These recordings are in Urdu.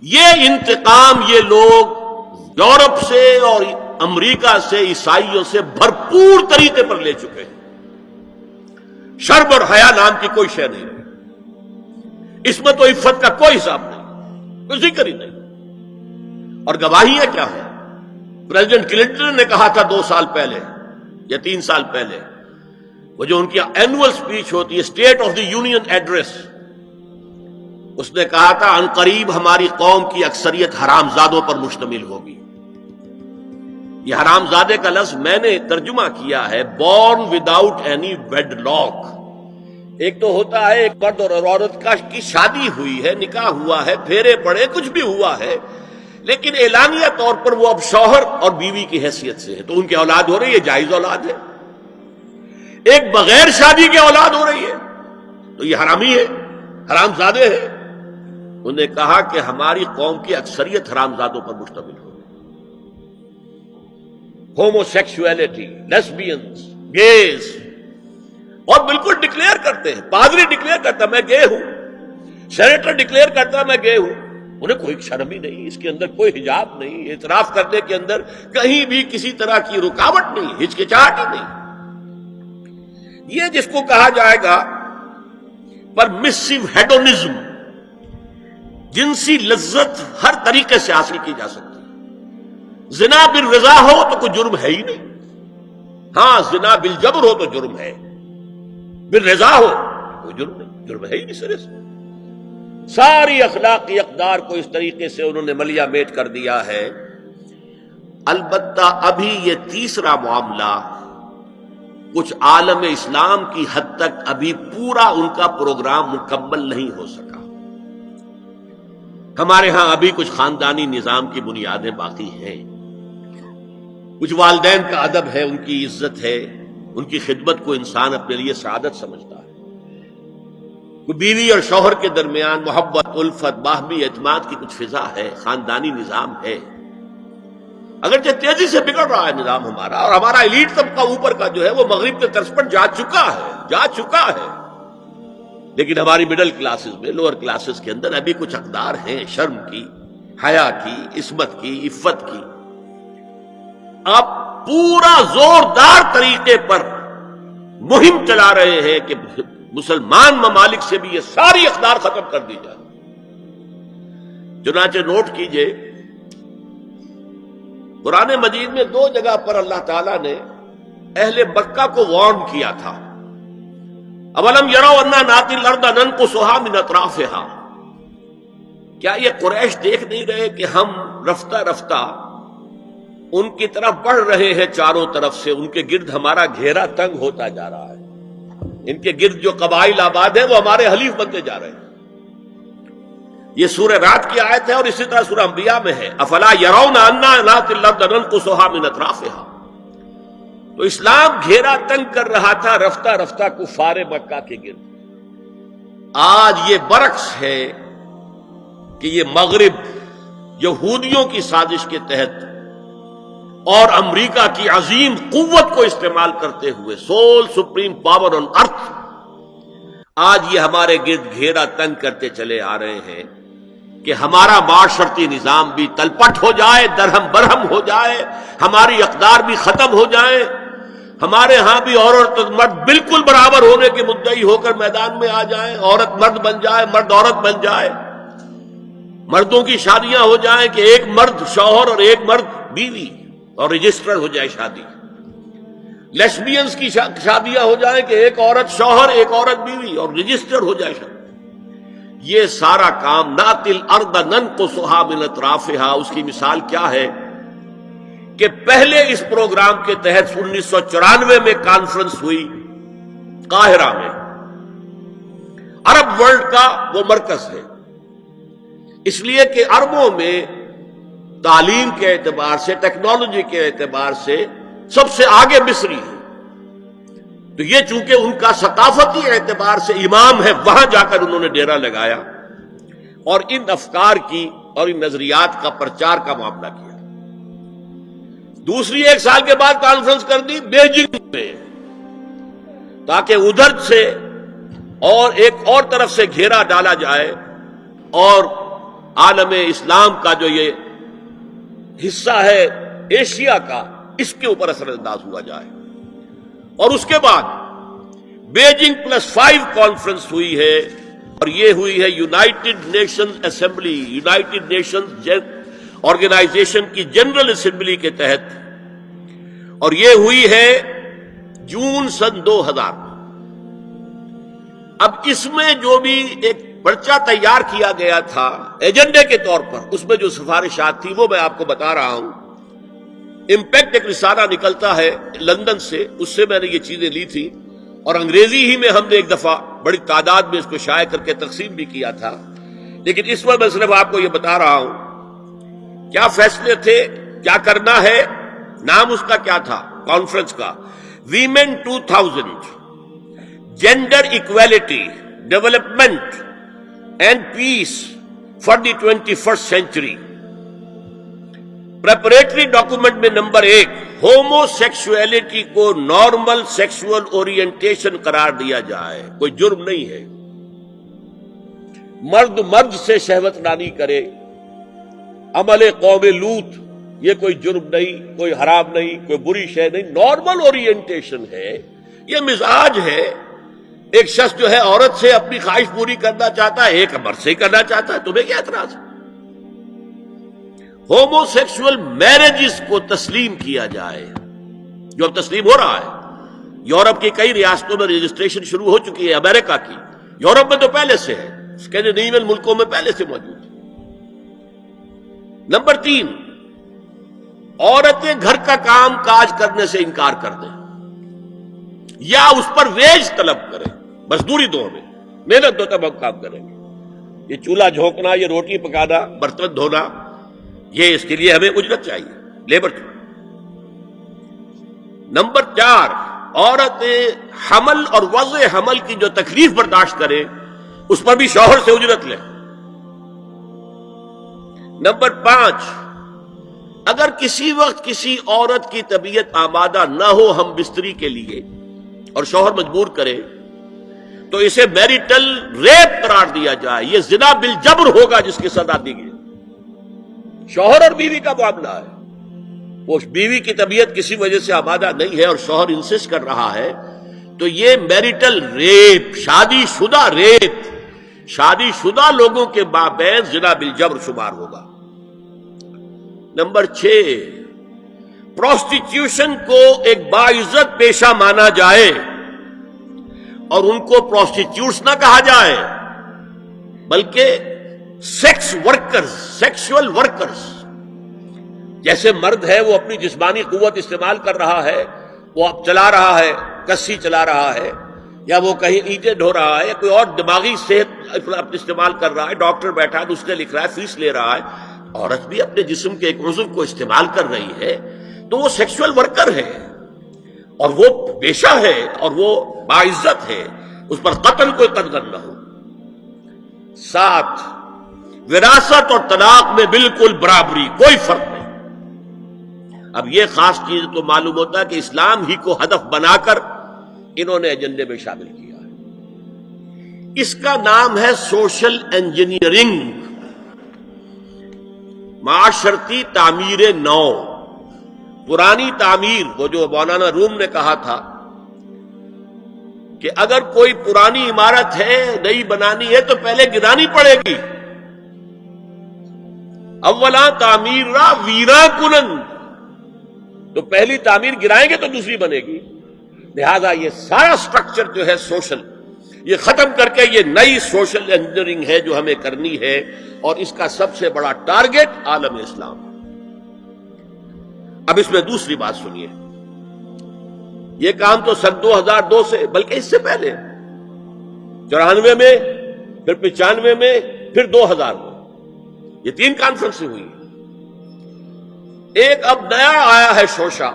یہ انتقام یہ لوگ یورپ سے اور امریکہ سے عیسائیوں سے بھرپور طریقے پر لے چکے ہیں۔ شرم اور حیا نام کی کوئی شے نہیں رہی، عصمت و عفت کا کوئی حساب نہیں، کوئی ذکر ہی نہیں۔ اور گواہیاں کیا ہیں؟ پریزیڈنٹ کلنٹن نے کہا تھا 2 سال پہلے یا 3 سال پہلے، وہ جو ان کی اینول سپیچ ہوتی ہے، State of the Union address, اس نے کہا تھا عنقریب ہماری قوم کی اکثریت حرام زادوں پر مشتمل ہوگی۔ یہ حرام زادے کا لفظ میں نے ترجمہ کیا ہے born without any wedlock. ایک تو ہوتا ہے ایک مرد اور عورت کی شادی ہوئی ہے، نکاح ہوا ہے، پھیرے پڑے، کچھ بھی ہوا ہے، لیکن اعلانیہ طور پر وہ اب شوہر اور بیوی کی حیثیت سے ہے، تو ان کی اولاد ہو رہی ہے، جائز اولاد ہے۔ ایک بغیر شادی کی اولاد ہو رہی ہے تو یہ حرامی ہے، حرام زادے ہے۔ انہوں نے کہا کہ ہماری قوم کی اکثریت حرام زادوں پر مشتمل ہو، ہومو سیکسولیٹی، لیسبینز، گیز، اور بالکل ڈکلیئر کرتے ہیں، پادری ڈکلیئر کرتا میں گے ہوں، سینیٹر ڈکلیئر کرتا میں گے ہوں، انہیں کوئی شرم ہی نہیں، اس کے اندر کوئی حجاب نہیں، اعتراف کرنے کے اندر کہیں بھی کسی طرح کی رکاوٹ نہیں، ہچکچاہٹ ہی نہیں۔ یہ جس کو کہا جائے گا پرمیسو ہیڈونزم، جنسی لذت ہر طریقے سے حاصل کی جا سکتی ہے۔ زنا بالرضا ہو تو کوئی جرم ہے ہی نہیں، ہاں زنا بالجبر ہو تو جرم ہے، بالرضا ہو کوئی جرم نہیں، جرم ہے ہی نہیں سرے سے۔ ساری اخلاقی اقدار کو اس طریقے سے انہوں نے ملیا میٹ کر دیا ہے۔ البتہ ابھی یہ تیسرا معاملہ کچھ عالم اسلام کی حد تک ابھی پورا ان کا پروگرام مکمل نہیں ہو سکا۔ ہمارے ہاں ابھی کچھ خاندانی نظام کی بنیادیں باقی ہیں، کچھ والدین کا ادب ہے، ان کی عزت ہے، ان کی خدمت کو انسان اپنے لیے سعادت سمجھتا ہے، کوئی بیوی اور شوہر کے درمیان محبت، الفت، باہمی اعتماد کی کچھ فضا ہے، خاندانی نظام ہے۔ اگرچہ تیزی سے بگڑ رہا ہے نظام ہمارا، اور ہمارا ایلیٹ طبقہ اوپر کا جو ہے وہ مغرب کے طرز پر جا چکا ہے، لیکن ہماری مڈل کلاسز میں، لوور کلاسز کے اندر ابھی کچھ اقدار ہیں شرم کی، حیا کی، عصمت کی، عفت کی۔ آپ پورا زوردار طریقے پر مہم چلا رہے ہیں کہ مسلمان ممالک سے بھی یہ ساری اقدار ختم کر دی جائے۔ چنانچہ نوٹ کیجئے، قرآن مجید میں 2 جگہ پر اللہ تعالیٰ نے اہل مکہ کو وارن کیا تھا۔ اولم یروا انا ناتی الارض ننقصها من اطرافها، کیا یہ قریش دیکھ نہیں رہے کہ ہم رفتہ رفتہ ان کی طرف بڑھ رہے ہیں، چاروں طرف سے ان کے گرد ہمارا گھیرا تنگ ہوتا جا رہا ہے، ان کے گرد جو قبائل آباد ہیں وہ ہمارے حلیف بنتے جا رہے ہیں۔ یہ سورہ رات کی آیت ہے، اور اسی طرح سورہ انبیاء میں ہے افلا یرون انا ناتی الارض ننقصها من اطرافها۔ تو اسلام گھیرا تنگ کر رہا تھا رفتہ رفتہ کفار مکہ کے گرد۔ آج یہ برعکس ہے کہ یہ مغرب یہودیوں کی سازش کے تحت اور امریکہ کی عظیم قوت کو استعمال کرتے ہوئے، سول سپریم پاور آن ارتھ، آج یہ ہمارے گرد گھیرا تنگ کرتے چلے آ رہے ہیں کہ ہمارا معاشرتی نظام بھی تلپٹ ہو جائے، درہم برہم ہو جائے، ہماری اقدار بھی ختم ہو جائیں، ہمارے ہاں بھی عورت اور مرد بالکل برابر ہونے کے مدعی ہو کر میدان میں آ جائیں، عورت مرد بن جائے، مرد عورت بن جائے، مردوں کی شادیاں ہو جائیں کہ ایک مرد شوہر اور ایک مرد بیوی اور رجسٹر ہو جائے شادی، لیسبینز کی شادیاں ہو جائیں کہ ایک عورت شوہر ایک عورت بیوی اور رجسٹر ہو جائے شادی۔ یہ سارا کام ناتی الارض ننقصها من اطرافها، اس کی مثال کیا ہے کہ پہلے اس پروگرام کے تحت 1994 میں کانفرنس ہوئی قاہرہ میں، عرب ورلڈ کا وہ مرکز ہے، اس لیے کہ عربوں میں تعلیم کے اعتبار سے، ٹیکنالوجی کے اعتبار سے سب سے آگے مصری ہے، تو یہ چونکہ ان کا ثقافتی اعتبار سے امام ہے، وہاں جا کر انہوں نے ڈیرا لگایا اور ان افکار کی اور ان نظریات کا پرچار کا معاملہ کیا۔ دوسری 1 سال کے بعد کانفرنس کر دی بیجنگ میں، تاکہ ادھر سے اور ایک اور طرف سے گھیرا ڈالا جائے اور عالم اسلام کا جو یہ حصہ ہے ایشیا کا، اس کے اوپر اثر انداز ہوا جائے۔ اور اس کے بعد بیجنگ+5 کانفرنس ہوئی ہے، اور یہ ہوئی ہے united nation assembly, united nation organization کی جنرل اسمبلی کے تحت، اور یہ ہوئی ہے جون سن 2000 میں۔ اب اس میں جو بھی ایک پرچہ تیار کیا گیا تھا ایجنڈے کے طور پر، اس میں جو سفارشات تھی وہ میں آپ کو بتا رہا ہوں۔ امپیکٹ ایک رسالہ نکلتا ہے لندن سے، اس سے میں نے یہ چیزیں لی تھی، اور انگریزی ہی میں ہم نے ایک دفعہ بڑی تعداد میں اس کو شائع کر کے تقسیم بھی کیا تھا، لیکن اس میں صرف آپ کو یہ بتا رہا ہوں کیا فیصلے تھے، کیا کرنا ہے۔ نام اس کا کیا تھا کانفرنس کا؟ Women 2000 gender equality development and peace for the 21st century. Preparatory document میں نمبر 1 ہومو سیکسولیٹی کو نارمل سیکسول اورینٹیشن قرار دیا جائے، کوئی جرم نہیں ہے۔ مرد مرد سے شہوت رانی کرے، عمل قوم لوط، یہ کوئی جرم نہیں، کوئی حرام نہیں، کوئی بری شے نہیں، نارمل اورینٹیشن ہے، یہ مزاج ہے۔ ایک شخص جو ہے عورت سے اپنی خواہش پوری کرنا چاہتا ہے، ایک مرد سے کرنا چاہتا ہے، تمہیں کیا اعتراض ہے؟ ہومو سیکسول میرجز کو تسلیم کیا جائے، جو اب تسلیم ہو رہا ہے۔ یورپ کی کئی ریاستوں میں رجسٹریشن شروع ہو چکی ہے، امریکہ کی، یورپ میں تو پہلے سے ہے، اسکینڈینیوین ملکوں میں پہلے سے موجود ہے۔ نمبر 3 عورتیں گھر کا کام کاج کرنے سے انکار کر دیں یا اس پر ویج طلب کریں، مزدوری دو ہمیں، محنت دو تب ہم کام کریں گے۔ یہ چولہا جھونکنا، یہ روٹی پکانا، برتن دھونا، یہ اس کے لیے ہمیں اجرت چاہیے، لیبر۔ نمبر 4 عورتیں حمل اور وضع حمل کی جو تکلیف برداشت کریں اس پر بھی شوہر سے اجرت لیں۔ نمبر 5 اگر کسی وقت کسی عورت کی طبیعت آمادہ نہ ہو ہم بستری کے لیے اور شوہر مجبور کرے تو اسے میریٹل ریپ قرار دیا جائے، یہ زنا بالجبر ہوگا جس کی سزا دی گئی۔ شوہر اور بیوی کا معاملہ ہے، وہ بیوی کی طبیعت کسی وجہ سے آمادہ نہیں ہے اور شوہر انسسٹ کر رہا ہے تو یہ میریٹل ریپ، شادی شدہ ریپ، شادی شدہ لوگوں کے مابین زنا بالجبر شمار ہوگا۔ نمبر 6 پروسٹیٹیوشن کو ایک باعزت پیشہ مانا جائے اور ان کو پروسٹیٹیوٹس نہ کہا جائے بلکہ سیکس ورکرز، سیکسول ورکرز۔ جیسے مرد ہے وہ اپنی جسمانی قوت استعمال کر رہا ہے، وہ اب چلا رہا ہے، کسی چلا رہا ہے، یا وہ کہیں اینٹیں ڈھو رہا ہے، یا کوئی اور دماغی صحت استعمال کر رہا ہے، ڈاکٹر بیٹھا ہے نسخے لکھ رہا ہے، فیس لے رہا ہے، عورت بھی اپنے جسم کے ایک عضو کو استعمال کر رہی ہے تو وہ سیکسول ورکر ہے اور وہ پیشہ ہے اور وہ باعزت ہے، اس پر قتل کوئی قدغن نہ ہو۔ 7 وراثت اور طلاق میں بالکل برابری، کوئی فرق نہیں۔ اب یہ خاص چیز تو معلوم ہوتا ہے کہ اسلام ہی کو ہدف بنا کر انہوں نے ایجنڈے میں شامل کیا ہے۔ اس کا نام ہے سوشل انجینئرنگ، معاشرتی تعمیر نو۔ پرانی تعمیر، وہ جو مولانا روم نے کہا تھا کہ اگر کوئی پرانی عمارت ہے نئی بنانی ہے تو پہلے گرانی پڑے گی، اولا تعمیر را ویرا کنن، تو پہلی تعمیر گرائیں گے تو دوسری بنے گی۔ لہذا یہ سارا سٹرکچر جو ہے سوشل، یہ ختم کر کے یہ نئی سوشل انجینئرنگ ہے جو ہمیں کرنی ہے، اور اس کا سب سے بڑا ٹارگٹ عالم اسلام۔ اب اس میں دوسری بات سنیے، یہ کام تو سن 2002 سے بلکہ اس سے پہلے 94 میں، پھر 95 میں، پھر 2000 میں، یہ 3 کانفرنسیں ہوئی۔ ایک اب نیا آیا ہے شوشہ،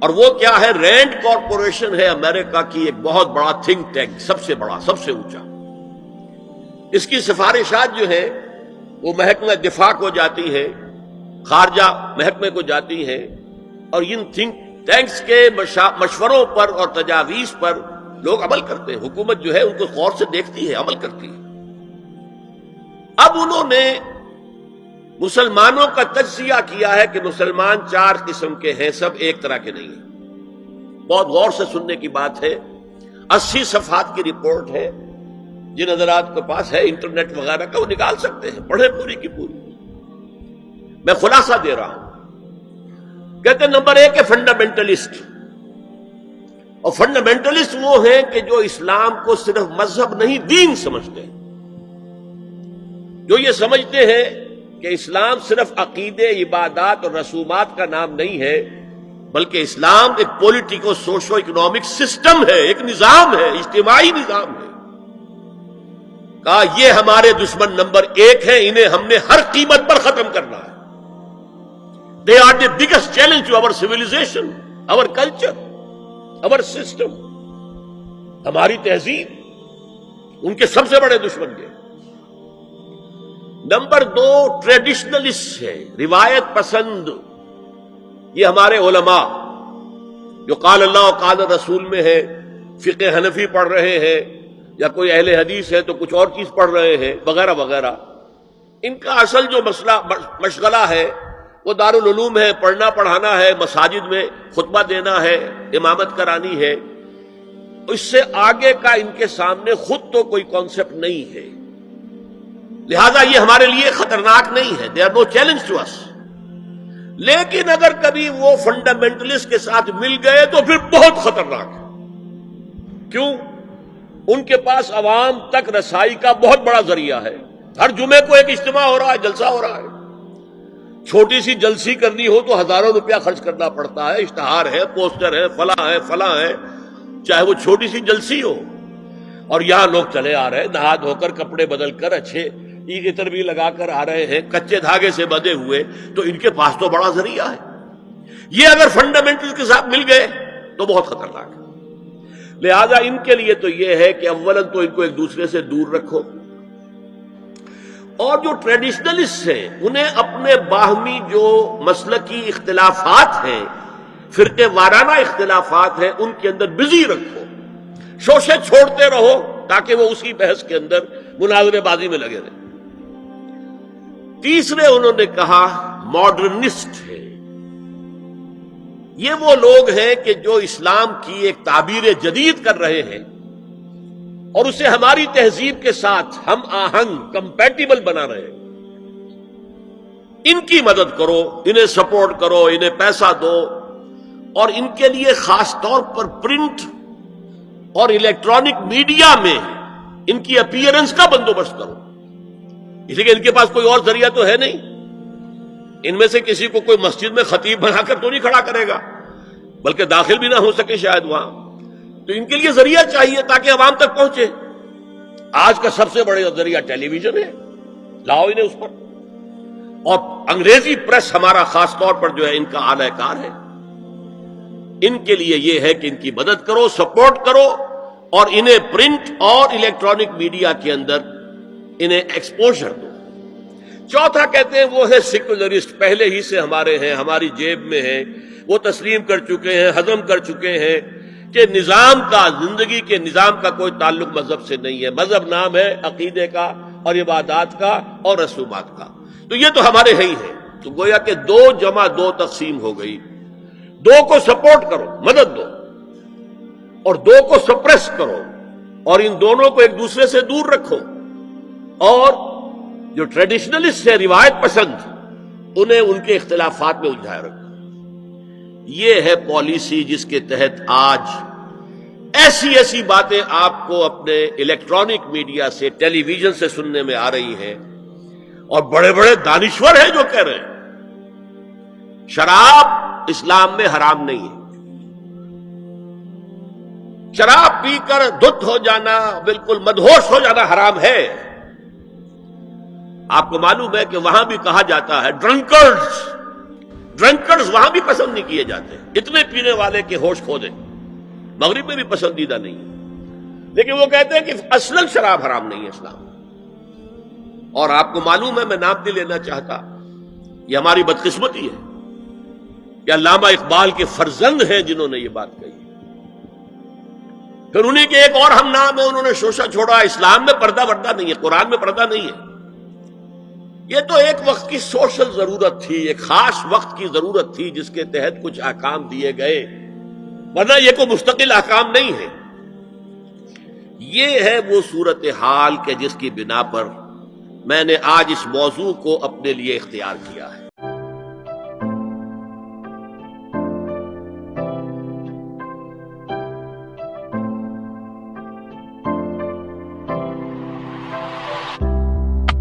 اور وہ کیا ہے؟ رینڈ کارپوریشن ہے امریکہ کی ایک بہت بڑا تھنک ٹینک، سب سے بڑا، سب سے اونچا۔ اس کی سفارشات جو ہے وہ محکمہ دفاع کو جاتی ہے، خارجہ محکمے کو جاتی ہے، اور ان تھنک ٹینکس کے مشوروں پر اور تجاویز پر لوگ عمل کرتے ہیں۔ حکومت جو ہے ان کو غور سے دیکھتی ہے، عمل کرتی ہے۔ اب انہوں نے مسلمانوں کا تجزیہ کیا ہے کہ مسلمان 4 قسم کے ہیں، سب ایک طرح کے نہیں ہیں۔ بہت غور سے سننے کی بات ہے، 80 صفحات کی رپورٹ ہے، جن حضرات کے پاس ہے انٹرنیٹ وغیرہ کا وہ نکال سکتے ہیں، پڑھیں پوری کی پوری۔ میں خلاصہ دے رہا ہوں۔ کہتے ہیں نمبر 1 ہے فنڈامنٹلسٹ، اور فنڈامنٹلسٹ وہ ہیں کہ جو اسلام کو صرف مذہب نہیں دین سمجھتے ہیں، جو یہ سمجھتے ہیں کہ اسلام صرف عقیدے، عبادات اور رسومات کا نام نہیں ہے، بلکہ اسلام ایک پولیٹیکو سوشو اکنامک سسٹم ہے، ایک نظام ہے، اجتماعی نظام ہے۔ کہا یہ ہمارے دشمن نمبر 1 ہیں، انہیں ہم نے ہر قیمت پر ختم کرنا ہے۔ They are the biggest challenge to our civilization, our culture, our system. ہماری تہذیب ان کے سب سے بڑے دشمن کے۔ نمبر 2 ٹریڈیشنلسٹ ہے، روایت پسند۔ یہ ہمارے علماء جو قال اللہ و قال رسول میں ہے، فقہ حنفی پڑھ رہے ہیں، یا کوئی اہل حدیث ہے تو کچھ اور چیز پڑھ رہے ہیں وغیرہ وغیرہ، ان کا اصل جو مشغلہ ہے وہ دارالعلوم ہے، پڑھنا پڑھانا ہے، مساجد میں خطبہ دینا ہے، امامت کرانی ہے۔ اس سے آگے کا ان کے سامنے خود تو کوئی کانسیپٹ نہیں ہے، لہذا یہ ہمارے لیے خطرناک نہیں ہے۔ They are no challenge to us. لیکن اگر کبھی وہ فنڈامنٹلسٹ کے ساتھ مل گئے تو پھر بہت خطرناک ہے۔ کیوں؟ ان کے پاس عوام تک رسائی کا بہت بڑا ذریعہ ہے۔ ہر جمعے کو ایک اجتماع ہو رہا ہے، جلسہ ہو رہا ہے۔ چھوٹی سی جلسی کرنی ہو تو ہزاروں روپیہ خرچ کرنا پڑتا ہے، اشتہار ہے، پوسٹر ہے، فلاں ہے، چاہے وہ چھوٹی سی جلسی ہو۔ اور یہاں لوگ چلے آ رہے ہیں نہا دھو کر، کپڑے بدل کر، اچھے عطر بھی لگا کر آ رہے ہیں، کچے دھاگے سے بندھے ہوئے، تو ان کے پاس تو بڑا ذریعہ ہے۔ یہ اگر فنڈامنٹل کے ساتھ مل گئے تو بہت خطرناک ہے۔ لہذا ان کے لیے تو یہ ہے کہ اولاً تو ان کو ایک دوسرے سے دور رکھو، اور جو ٹریڈیشنلسٹ ہیں انہیں اپنے باہمی جو مسلکی اختلافات ہیں، فرقے وارانہ اختلافات ہیں، ان کے اندر بزی رکھو، شوشے چھوڑتے رہو تاکہ وہ اسی بحث کے اندر مناظرے بازی میں لگے رہے۔ تیسرے انہوں نے کہا ماڈرنسٹ ہے۔ یہ وہ لوگ ہیں کہ جو اسلام کی ایک تعبیر جدید کر رہے ہیں اور اسے ہماری تہذیب کے ساتھ ہم آہنگ، کمپیٹیبل بنا رہے ہیں۔ ان کی مدد کرو، انہیں سپورٹ کرو، انہیں پیسہ دو، اور ان کے لیے خاص طور پر پرنٹ اور الیکٹرانک میڈیا میں ان کی اپیئرنس کا بندوبست کرو، اس لیے کہ ان کے پاس کوئی اور ذریعہ تو ہے نہیں۔ ان میں سے کسی کو کوئی مسجد میں خطیب بنا کر تو نہیں کھڑا کرے گا، بلکہ داخل بھی نہ ہو سکے شاید وہاں، تو ان کے لیے ذریعہ چاہیے تاکہ عوام تک پہنچے۔ آج کا سب سے بڑا ذریعہ ٹیلی ویژن ہے، لاؤ انہیں اس پر، اور انگریزی پریس ہمارا خاص طور پر جو ہے ان کا اعلی کار ہے۔ ان کے لیے یہ ہے کہ ان کی مدد کرو، سپورٹ کرو، اور انہیں پرنٹ اور الیکٹرانک میڈیا کے اندر انہیں ایکسپوژر دو۔ چوتھا کہتے ہیں وہ ہے سیکولرسٹ، پہلے ہی سے ہمارے ہیں، ہماری جیب میں ہیں، وہ تسلیم کر چکے ہیں، ہضم کر چکے ہیں کہ نظام کا، زندگی کے نظام کا کوئی تعلق مذہب سے نہیں ہے، مذہب نام ہے عقیدے کا اور عبادات کا اور رسومات کا، تو یہ تو ہمارے ہی ہیں۔ تو گویا کہ 2 جمع 2 تقسیم ہو گئی۔ 2 کو سپورٹ کرو، مدد دو، اور 2 کو سپریس کرو، اور ان دونوں کو ایک دوسرے سے دور رکھو، اور جو ٹریڈیشنلسٹ ہے، روایت پسند، انہیں ان کے اختلافات میں الجھائے رکھو۔ یہ ہے پالیسی جس کے تحت آج ایسی باتیں آپ کو اپنے الیکٹرانک میڈیا سے، ٹیلی ویژن سے سننے میں آ رہی ہیں، اور بڑے بڑے دانشور ہیں جو کہہ رہے ہیں شراب اسلام میں حرام نہیں ہے۔ شراب پی کر دھت ہو جانا، بالکل مدہوش ہو جانا حرام ہے۔ آپ کو معلوم ہے کہ وہاں بھی کہا جاتا ہے ڈرنکرز وہاں بھی پسند نہیں کیے جاتے، اتنے پینے والے کے ہوش کھو دیں، مغرب میں بھی پسندیدہ نہیں ہے، لیکن وہ کہتے ہیں کہ اصلاً شراب حرام نہیں ہے اسلام۔ اور آپ کو معلوم ہے، میں نام نہیں لینا چاہتا، یہ ہماری بدقسمتی ہے کہ علامہ اقبال کے فرزند ہیں جنہوں نے یہ بات کہی۔ پھر انہیں کے ایک اور ہم نام ہے، انہوں نے شوشہ چھوڑا، اسلام میں پردہ وردہ نہیں ہے، قرآن میں پردہ نہیں ہے، یہ تو ایک وقت کی سوشل ضرورت تھی، ایک خاص وقت کی ضرورت تھی جس کے تحت کچھ احکام دیے گئے، ورنہ یہ کوئی مستقل احکام نہیں ہے۔ یہ ہے وہ صورتحال کہ جس کی بنا پر میں نے آج اس موضوع کو اپنے لیے اختیار کیا ہے۔